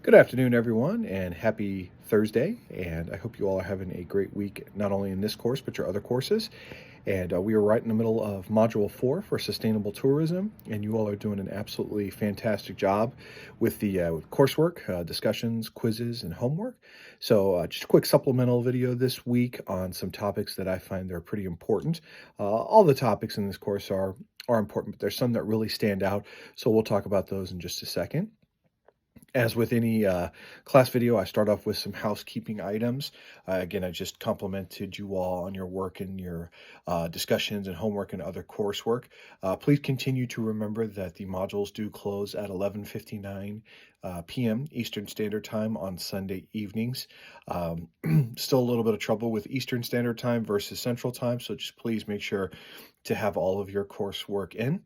Good afternoon, everyone, and happy Thursday. And I hope you all are having a great week, not only in this course, but your other courses. And we are right in the middle of Module 4 for Sustainable Tourism, and you all are doing an absolutely fantastic job with the with coursework, discussions, quizzes, and homework. So, just a quick supplemental video this week on some topics that I find are pretty important. All the topics in this course are important, but there's some that really stand out. So, we'll talk about those in just a second. As with any class video, I start off with some housekeeping items. Again, I just complimented you all on your work and your discussions and homework and other coursework. Please continue to remember that the modules do close at 11:59 p.m. Eastern Standard Time on Sunday evenings. Um, Still a little bit of trouble with Eastern Standard Time versus Central Time, so just please make sure to have all of your coursework in.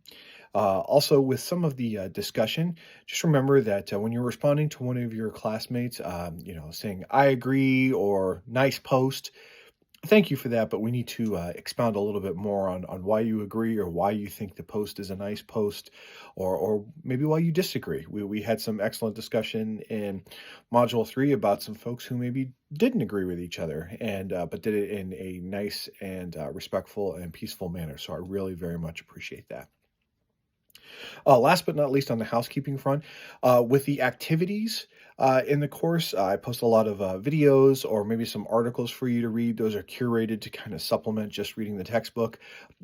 Also, with some of the discussion, just remember that when you're responding to one of your classmates, saying "I agree" or "nice post," thank you for that, but we need to expound a little bit more on why you agree or why you think the post is a nice post, or maybe why you disagree. We had some excellent discussion in Module 3 about some folks who maybe didn't agree with each other, and but did it in a nice and respectful and peaceful manner. So I really very much appreciate that. Last but not least, on the housekeeping front, with the activities in the course, I post a lot of videos or maybe some articles for you to read. Those are curated to kind of supplement just reading the textbook.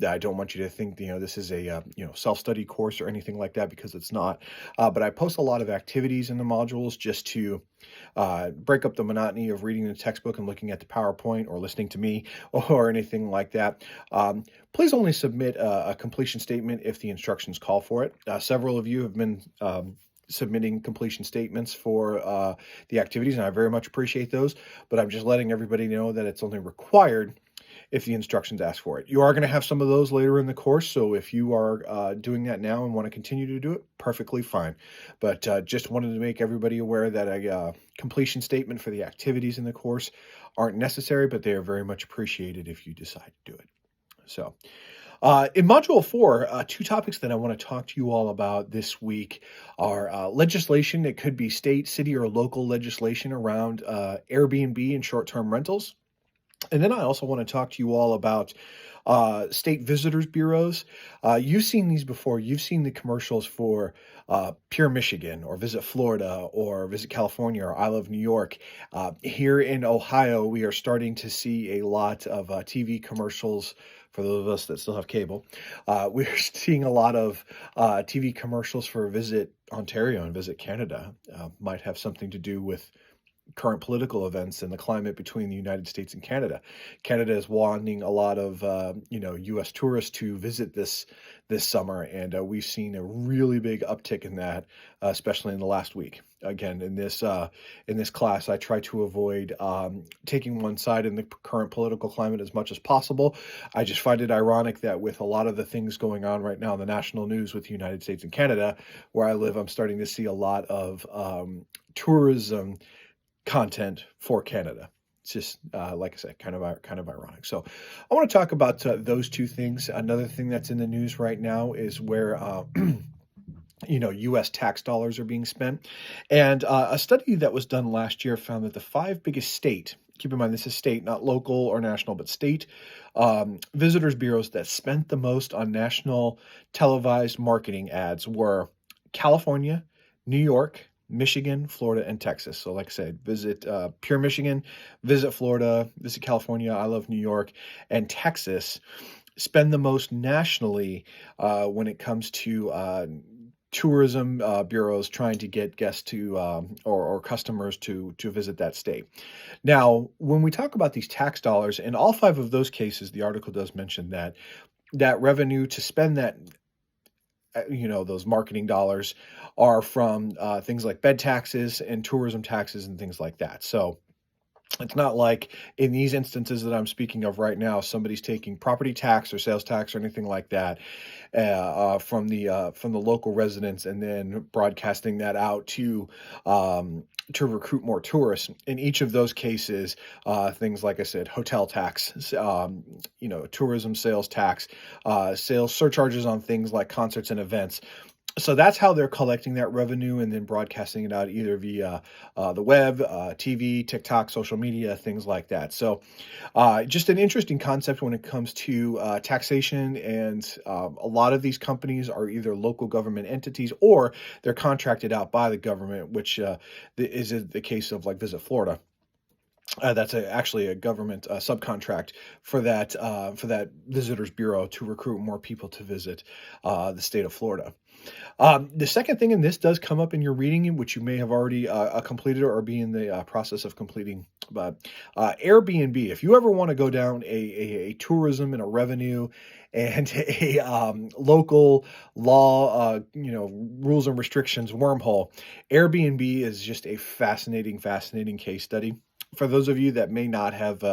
I don't want you to think this is a self-study course or anything like that, because it's not. But I post a lot of activities in the modules just to break up the monotony of reading the textbook and looking at the PowerPoint or listening to me or anything like that. Please only submit a completion statement if the instructions call for it. Several of you have been submitting completion statements for the activities, and I very much appreciate those, but I'm just letting everybody know that it's only required if the instructions ask for it. You are going to have some of those later in the course, so if you are doing that now and want to continue to do it, perfectly fine. But just wanted to make everybody aware that a completion statement for the activities in the course aren't necessary, but they are very much appreciated if you decide to do it. So, in Module 4, two topics that I want to talk to you all about this week are legislation. It could be state, city, or local legislation around Airbnb and short-term rentals. And then I also want to talk to you all about state visitors bureaus. You've seen these before. You've seen the commercials for Pure Michigan or Visit Florida or Visit California or I Love New York. Here in Ohio, we are starting to see a lot of TV commercials. For those of us that still have cable, we're seeing a lot of TV commercials for Visit Ontario and Visit Canada. Might have something to do with current political events and the climate between the United States and Canada. Canada is wanting a lot of U.S. tourists to visit this summer, and we've seen a really big uptick in that, especially in the last week. Again, in this class, I try to avoid taking one side in the current political climate as much as possible. I just find it ironic that with a lot of the things going on right now in the national news with the United States and Canada, where I live, I'm starting to see a lot of tourism content for Canada. It's just like I said, kind of ironic. So I want to talk about those two things. Another thing that's in the news right now is where U.S. tax dollars are being spent, and a study that was done last year found that the five biggest state. Keep in mind, this is state, not local or national, but state visitors bureaus that spent the most on national televised marketing ads were California, New York, Michigan, Florida, and Texas. So like I said, visit Pure Michigan, visit Florida, visit California, I Love New York, and Texas spend the most nationally when it comes to tourism bureaus trying to get guests to or customers to visit that state. Now, when we talk about these tax dollars, in all five of those cases, the article does mention that revenue to spend those marketing dollars are from things like bed taxes and tourism taxes and things like that. So it's not like in these instances that I'm speaking of right now, somebody's taking property tax or sales tax or anything like that from the local residents and then broadcasting that out to recruit more tourists. In each of those cases, things like I said, hotel tax, tourism sales tax, sales surcharges on things like concerts and events. So that's how they're collecting that revenue and then broadcasting it out either via the web, TV, TikTok, social media, things like that. So just an interesting concept when it comes to taxation. And a lot of these companies are either local government entities or they're contracted out by the government, which is the case of like Visit Florida. That's actually a government subcontract for that visitors bureau to recruit more people to visit the state of Florida. The second thing, and this does come up in your reading, which you may have already completed or be in the process of completing, but Airbnb, if you ever want to go down a tourism and a revenue and a local law, rules and restrictions wormhole, Airbnb is just a fascinating case study. For those of you that may not have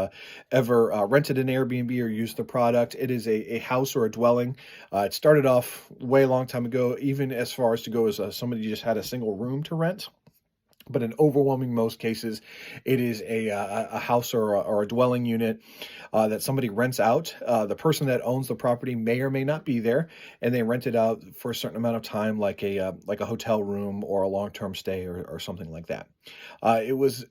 ever rented an Airbnb or used the product, it is a house or a dwelling. It started off way long time ago, even as far as to go as somebody just had a single room to rent. But in overwhelming most cases, it is a house or a dwelling unit that somebody rents out. The person that owns the property may or may not be there, and they rent it out for a certain amount of time, like a hotel room or a long term stay or something like that. It was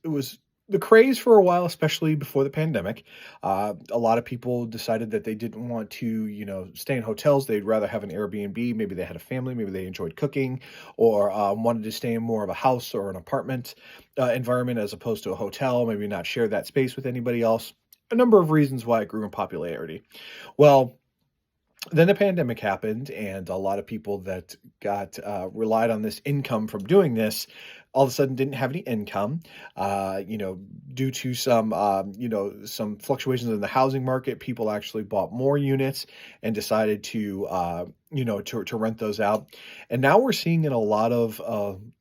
the craze for a while, especially before the pandemic. A lot of people decided that they didn't want to, stay in hotels. They'd rather have an Airbnb. Maybe they had a family. Maybe they enjoyed cooking, or wanted to stay in more of a house or an apartment environment as opposed to a hotel. Maybe not share that space with anybody else. A number of reasons why it grew in popularity. Well, then the pandemic happened, and a lot of people that got relied on this income from doing this all of a sudden didn't have any income, due to some fluctuations in the housing market. People actually bought more units and decided to rent those out. And now we're seeing in a lot of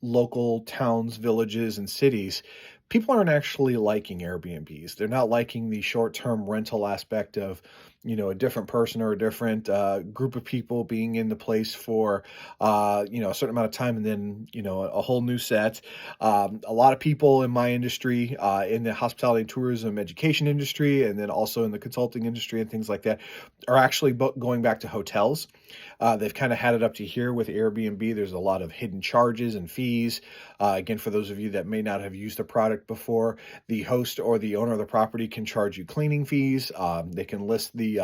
local towns, villages, and cities, people aren't actually liking Airbnbs. They're not liking the short-term rental aspect of, a different person or a different group of people being in the place for, a certain amount of time and then, a whole new set. A lot of people in my industry, in the hospitality and tourism education industry, and then also in the consulting industry and things like that, are actually going back to hotels. They've kind of had it up to here with Airbnb. There's a lot of hidden charges and fees. Again, for those of you that may not have used the product before, the host or the owner of the property can charge you cleaning fees. They can list the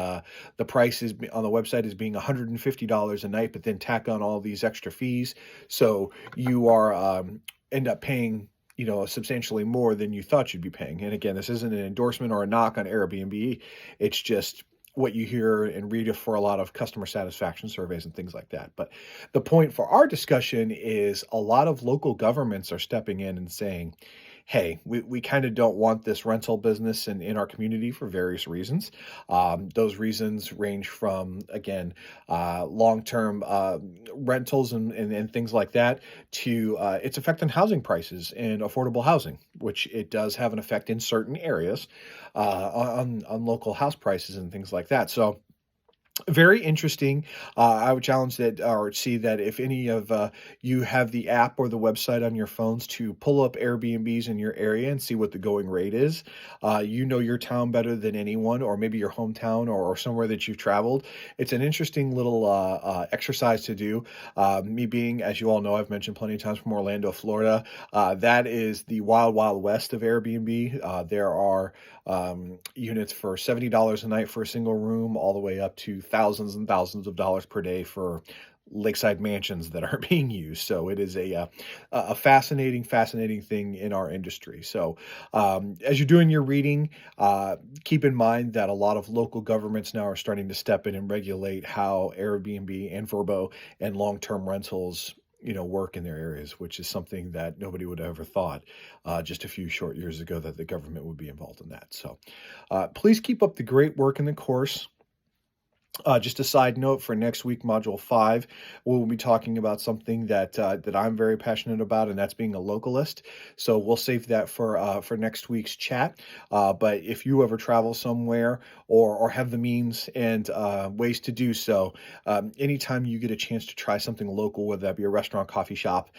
prices on the website as being $150 a night, but then tack on all these extra fees. So you are end up paying substantially more than you thought you'd be paying. And again, this isn't an endorsement or a knock on Airbnb. It's just what you hear and read for a lot of customer satisfaction surveys and things like that. But the point for our discussion is a lot of local governments are stepping in and saying, hey, we kind of don't want this rental business in our community for various reasons. Those reasons range from, again, long-term rentals and things like that to its effect on housing prices and affordable housing, which it does have an effect in certain areas on local house prices and things like that. So very interesting. I would challenge that or see that if any of you have the app or the website on your phones to pull up Airbnbs in your area and see what the going rate is. You know your town better than anyone, or maybe your hometown or somewhere that you've traveled. It's an interesting little exercise to do. Me being, as you all know, I've mentioned plenty of times from Orlando, Florida. That is the wild, wild west of Airbnb. There are units for $70 a night for a single room, all the way up to thousands and thousands of dollars per day for lakeside mansions that are being used. So it is a fascinating thing in our industry. So as you're doing your reading, keep in mind that a lot of local governments now are starting to step in and regulate how Airbnb and Vrbo and long-term rentals work in their areas, which is something that nobody would have ever thought just a few short years ago that the government would be involved in that. So please keep up the great work in the course. Just a side note for next week, Module 5, we'll be talking about something that I'm very passionate about, and that's being a localist. So we'll save that for next week's chat. But if you ever travel somewhere or have the means and ways to do so, anytime you get a chance to try something local, whether that be a restaurant, coffee shop,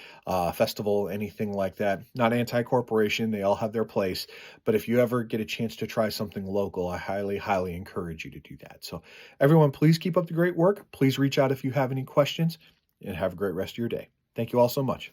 festival, anything like that, not anti-corporation, they all have their place. But if you ever get a chance to try something local, I highly encourage you to do that. So everyone, please keep up the great work. Please reach out if you have any questions. and have a great rest of your day. Thank you all so much.